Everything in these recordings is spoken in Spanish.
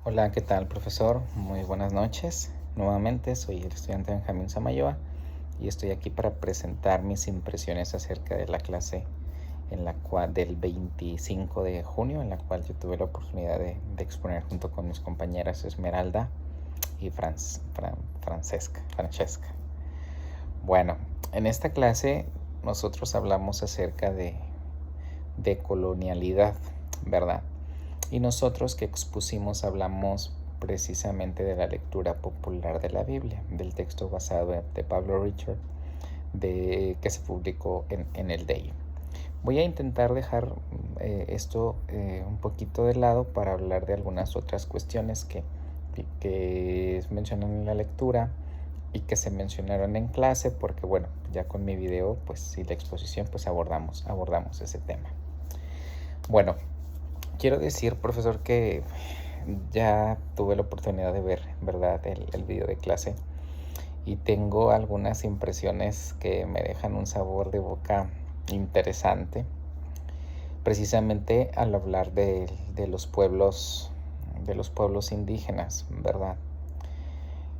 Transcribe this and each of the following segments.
Hola, ¿qué tal, profesor? Muy buenas noches. Nuevamente soy el estudiante Benjamín Samayoa y estoy aquí para presentar mis impresiones acerca de la clase en la cual del 25 de junio, en la cual yo tuve la oportunidad de exponer junto con mis compañeras Esmeralda y Francesca. Bueno, en esta clase nosotros hablamos acerca de colonialidad, ¿verdad? Y nosotros que expusimos hablamos precisamente de la lectura popular de la Biblia, del texto basado de Pablo Richard, que se publicó en el DEI. Voy a intentar dejar esto un poquito de lado para hablar de algunas otras cuestiones que mencionan en la lectura y que se mencionaron en clase, porque bueno, ya con mi video pues y la exposición pues abordamos ese tema. Bueno, quiero decir, profesor, que ya tuve la oportunidad de ver, ¿verdad?, el video de clase y tengo algunas impresiones que me dejan un sabor de boca interesante, precisamente al hablar de los pueblos indígenas, ¿verdad?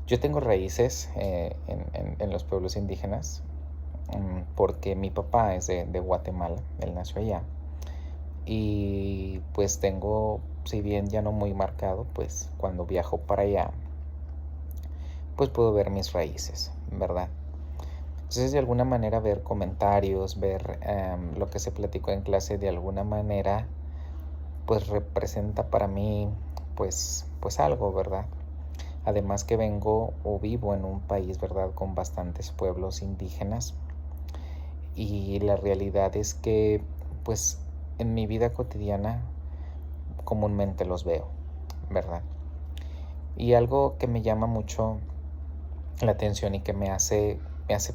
Yo tengo raíces en los pueblos indígenas porque mi papá es de Guatemala, él nació allá. Y pues tengo, si bien ya no muy marcado, pues cuando viajo para allá, pues puedo ver mis raíces, ¿verdad? Entonces de alguna manera ver comentarios, ver lo que se platicó en clase, de alguna manera, pues representa para mí, pues algo, ¿verdad? Además que vengo o vivo en un país, ¿verdad?, con bastantes pueblos indígenas. Y la realidad es que, pues, en mi vida cotidiana comúnmente los veo, ¿verdad? Y algo que me llama mucho la atención y que me hace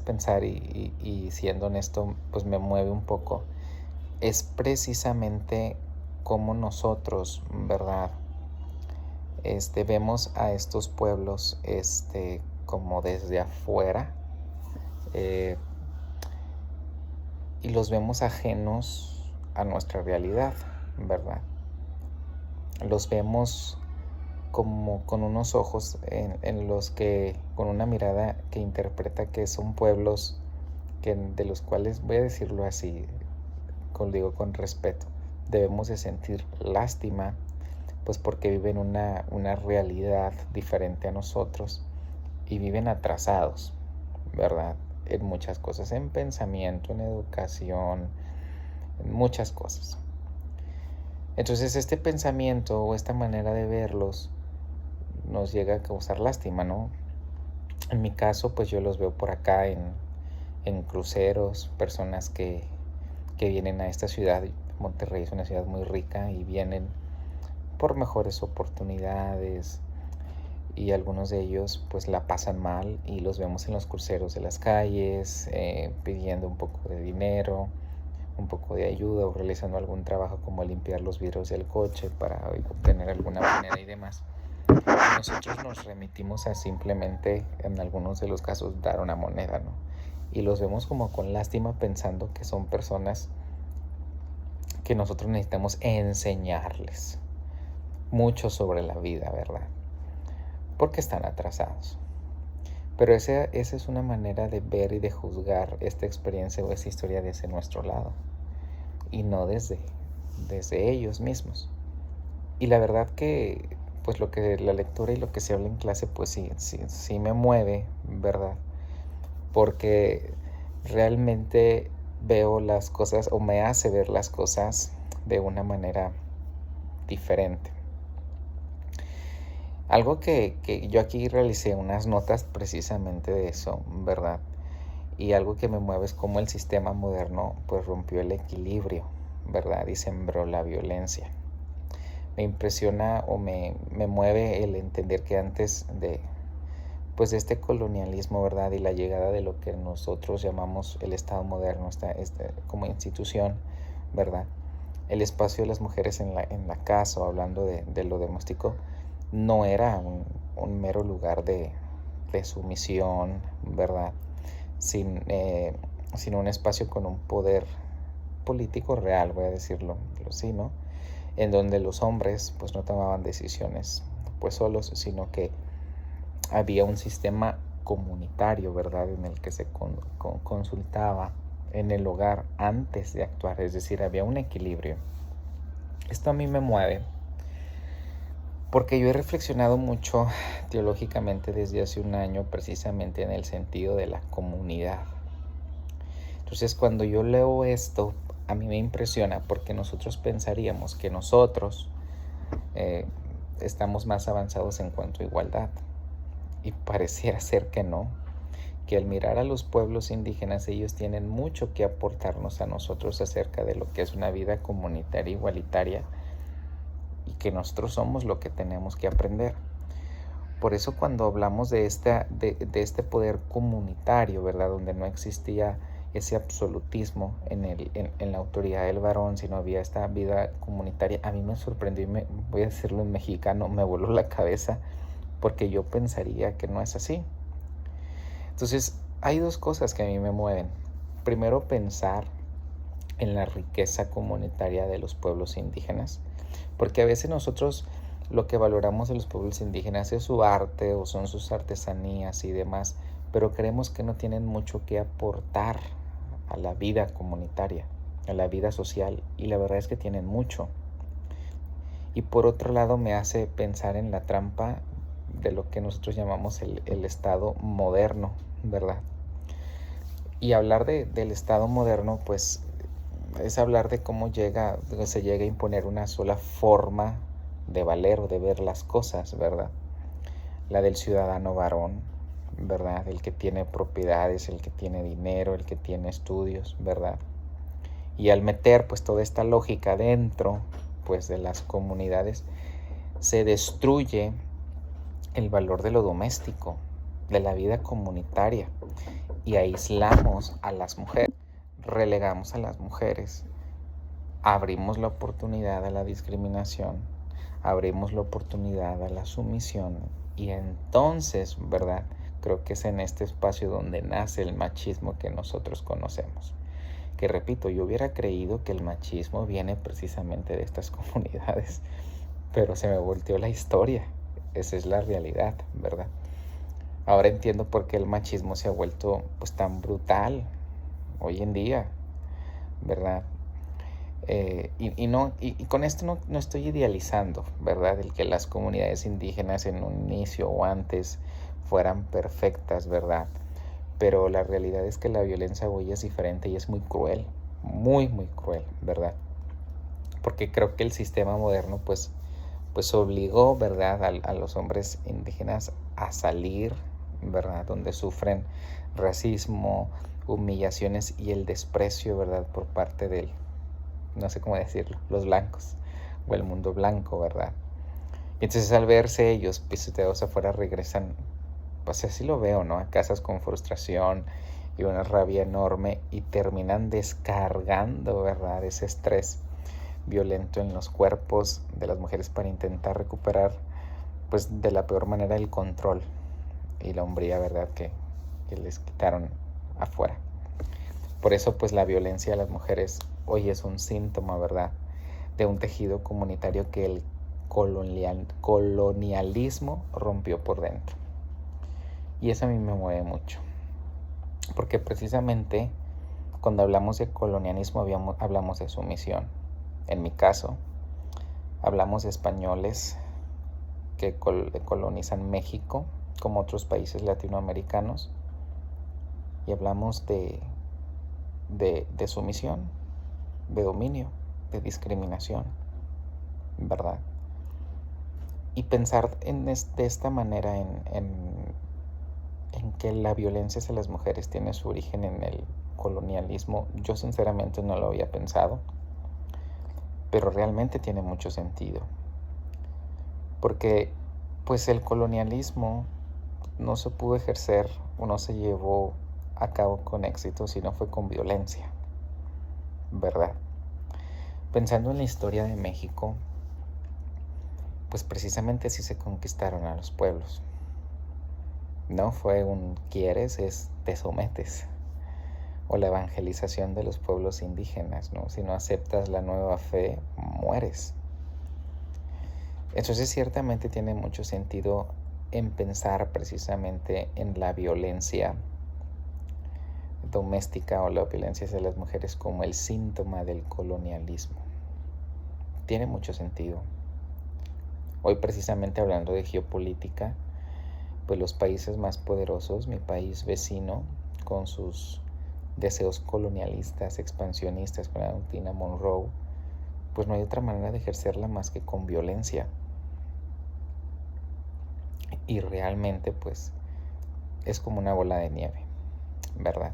pensar y siendo honesto, pues me mueve un poco, es precisamente cómo nosotros, ¿verdad? Vemos a estos pueblos, como desde afuera, eh, y los vemos ajenos a nuestra realidad, ¿verdad? Los vemos como con unos ojos en los que, con una mirada que interpreta que son pueblos de los cuales, voy a decirlo así, digo con respeto, debemos de sentir lástima, pues porque viven una realidad diferente a nosotros y viven atrasados, ¿verdad? En muchas cosas, en pensamiento, en educación, en muchas cosas. Entonces este pensamiento o esta manera de verlos nos llega a causar lástima, ¿no? En mi caso, pues yo los veo por acá en cruceros, personas que vienen a esta ciudad. Monterrey es una ciudad muy rica y vienen por mejores oportunidades y algunos de ellos pues la pasan mal y los vemos en los cruceros de las calles pidiendo un poco de dinero, un poco de ayuda o realizando algún trabajo como limpiar los vidrios del coche para obtener alguna moneda y demás. Nosotros nos remitimos a simplemente, en algunos de los casos, dar una moneda, ¿no? Y los vemos como con lástima pensando que son personas que nosotros necesitamos enseñarles mucho sobre la vida, ¿verdad? Porque están atrasados. Pero esa es una manera de ver y de juzgar esta experiencia o esta historia desde nuestro lado y no desde ellos mismos. Y la verdad que pues lo que la lectura y lo que se habla en clase pues sí me mueve, ¿verdad? Porque realmente veo las cosas o me hace ver las cosas de una manera diferente. Algo que yo aquí realicé unas notas precisamente de eso, ¿verdad? Y algo que me mueve es cómo el sistema moderno pues rompió el equilibrio, ¿verdad? Y sembró la violencia. Me impresiona o me mueve el entender que antes de este colonialismo, ¿verdad? Y la llegada de lo que nosotros llamamos el Estado moderno, como institución, ¿verdad? El espacio de las mujeres en la casa, o hablando de lo doméstico, no era un mero lugar de sumisión, ¿verdad? Sino un espacio con un poder político real, voy a decirlo así, ¿no? En donde los hombres pues no tomaban decisiones pues solos, sino que había un sistema comunitario, ¿verdad? En el que se consultaba en el hogar antes de actuar, es decir, había un equilibrio. Esto a mí me mueve porque yo he reflexionado mucho teológicamente desde hace un año precisamente en el sentido de la comunidad. Entonces cuando yo leo esto, a mí me impresiona porque nosotros pensaríamos que nosotros estamos más avanzados en cuanto a igualdad y pareciera ser que no, que al mirar a los pueblos indígenas ellos tienen mucho que aportarnos a nosotros acerca de lo que es una vida comunitaria igualitaria y que nosotros somos lo que tenemos que aprender. Por eso cuando hablamos de este poder comunitario, ¿verdad? Donde no existía ese absolutismo en la autoridad del varón, sino había esta vida comunitaria, a mí me sorprendió y voy a decirlo en mexicano, me voló la cabeza porque yo pensaría que no es así. Entonces, hay dos cosas que a mí me mueven. Primero, pensar en la riqueza comunitaria de los pueblos indígenas, porque a veces nosotros lo que valoramos de los pueblos indígenas es su arte o son sus artesanías y demás, pero creemos que no tienen mucho que aportar a la vida comunitaria, a la vida social, y la verdad es que tienen mucho. Y por otro lado me hace pensar en la trampa de lo que nosotros llamamos el Estado moderno, ¿verdad? Y hablar del Estado moderno, pues es hablar de cómo se llega a imponer una sola forma de valer o de ver las cosas, ¿verdad? La del ciudadano varón, ¿verdad? El que tiene propiedades, el que tiene dinero, el que tiene estudios, ¿verdad? Y al meter pues toda esta lógica dentro pues de las comunidades, se destruye el valor de lo doméstico, de la vida comunitaria, y aislamos a las mujeres, relegamos a las mujeres, abrimos la oportunidad a la discriminación, abrimos la oportunidad a la sumisión, y entonces, ¿verdad? Creo que es en este espacio donde nace el machismo que nosotros conocemos. Que repito, yo hubiera creído que el machismo viene precisamente de estas comunidades, pero se me volteó la historia. Esa es la realidad, ¿verdad? Ahora entiendo por qué el machismo se ha vuelto pues tan brutal hoy en día, ¿verdad? Y con esto no estoy idealizando, ¿verdad? El que las comunidades indígenas en un inicio o antes fueran perfectas, ¿verdad? Pero la realidad es que la violencia hoy es diferente y es muy cruel, muy, muy cruel, ¿verdad? Porque creo que el sistema moderno pues obligó, ¿verdad?, a los hombres indígenas a salir, ¿verdad?, donde sufren racismo, humillaciones y el desprecio, ¿verdad?, por parte del, no sé cómo decirlo, los blancos o el mundo blanco, ¿verdad? Y entonces al verse ellos pisoteados afuera regresan, pues así lo veo, ¿no?, a casas con frustración y una rabia enorme y terminan descargando, ¿verdad?, ese estrés violento en los cuerpos de las mujeres para intentar recuperar pues de la peor manera el control y la hombría, ¿verdad?, que les quitaron afuera. Por eso pues la violencia a las mujeres hoy es un síntoma, ¿verdad?, de un tejido comunitario que el colonialismo rompió por dentro. Y eso a mí me mueve mucho, porque precisamente cuando hablamos de colonialismo hablamos de sumisión. En mi caso, hablamos de españoles que colonizan México, como otros países latinoamericanos, y hablamos de sumisión, de dominio, de discriminación, ¿verdad? Y pensar de esta manera en que la violencia hacia las mujeres tiene su origen en el colonialismo, yo sinceramente no lo había pensado, pero realmente tiene mucho sentido, porque pues el colonialismo no se pudo ejercer o no se llevó a cabo con éxito si no fue con violencia, ¿verdad? Pensando en la historia de México, pues precisamente así se conquistaron a los pueblos. No fue un quieres, es te sometes. O la evangelización de los pueblos indígenas, ¿no? Si no aceptas la nueva fe, mueres. Entonces ciertamente tiene mucho sentido en pensar precisamente en la violencia doméstica o la violencia hacia las mujeres como el síntoma del colonialismo. Tiene mucho sentido. Hoy precisamente hablando de geopolítica, pues los países más poderosos, mi país vecino, con sus deseos colonialistas, expansionistas, con la doctrina Monroe, pues no hay otra manera de ejercerla más que con violencia. Y realmente pues es como una bola de nieve, ¿verdad?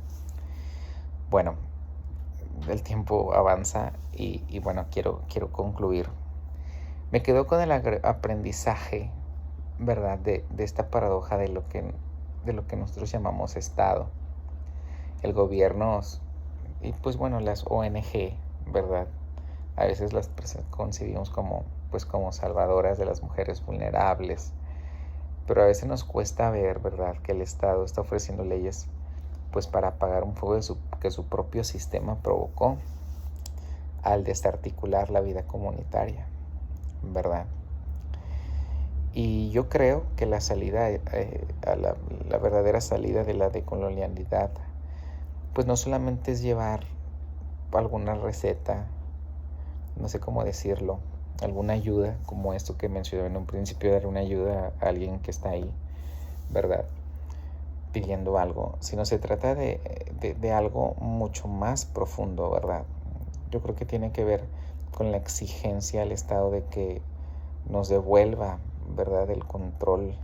Bueno, el tiempo avanza y bueno, quiero concluir. Me quedo con el aprendizaje, ¿verdad? De esta paradoja de lo que nosotros llamamos Estado. El gobierno y pues bueno, las ONG, ¿verdad? A veces las concebimos como salvadoras de las mujeres vulnerables, pero a veces nos cuesta ver, ¿verdad?, que el Estado está ofreciendo leyes pues para apagar un fuego que su propio sistema provocó al desarticular la vida comunitaria, ¿verdad? Y yo creo que la salida a la verdadera salida de la decolonialidad pues no solamente es llevar alguna receta, no sé cómo decirlo, alguna ayuda, como esto que mencioné en un principio, dar una ayuda a alguien que está ahí, ¿verdad?, pidiendo algo, sino se trata de algo mucho más profundo, ¿verdad? Yo creo que tiene que ver con la exigencia al Estado de que nos devuelva, ¿verdad?, el control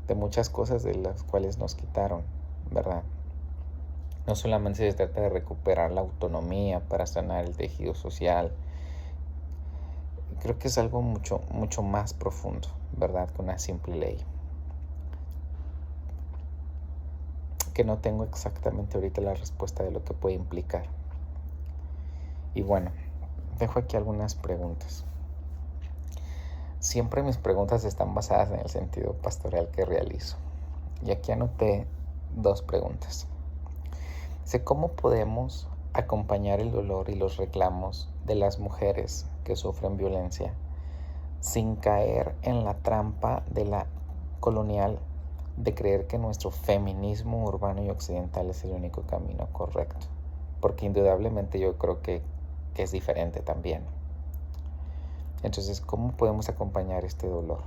de muchas cosas de las cuales nos quitaron, ¿verdad? No solamente se trata de recuperar la autonomía para sanar el tejido social. Creo que es algo mucho más profundo, ¿verdad?, que una simple ley. Que no tengo exactamente ahorita la respuesta de lo que puede implicar. Y bueno, dejo aquí algunas preguntas. Siempre mis preguntas están basadas en el sentido pastoral que realizo. Y aquí anoté 2 preguntas. Sé cómo podemos acompañar el dolor y los reclamos de las mujeres que sufren violencia sin caer en la trampa de la colonial de creer que nuestro feminismo urbano y occidental es el único camino correcto, porque indudablemente yo creo que es diferente también. Entonces, ¿cómo podemos acompañar este dolor?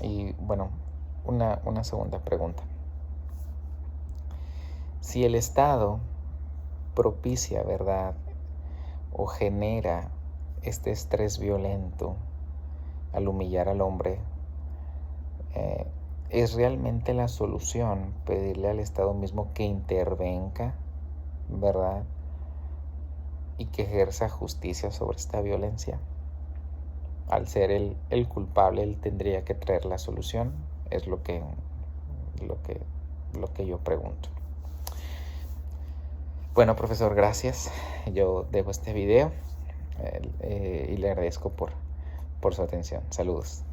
Y bueno, una segunda pregunta. Si el Estado propicia, ¿verdad?, o genera este estrés violento al humillar al hombre, ¿es realmente la solución pedirle al Estado mismo que intervenga, ¿verdad?, y que ejerza justicia sobre esta violencia? Al ser el culpable, él tendría que traer la solución. Es lo que yo pregunto. Bueno, profesor, gracias. Yo dejo este video y le agradezco por su atención. Saludos.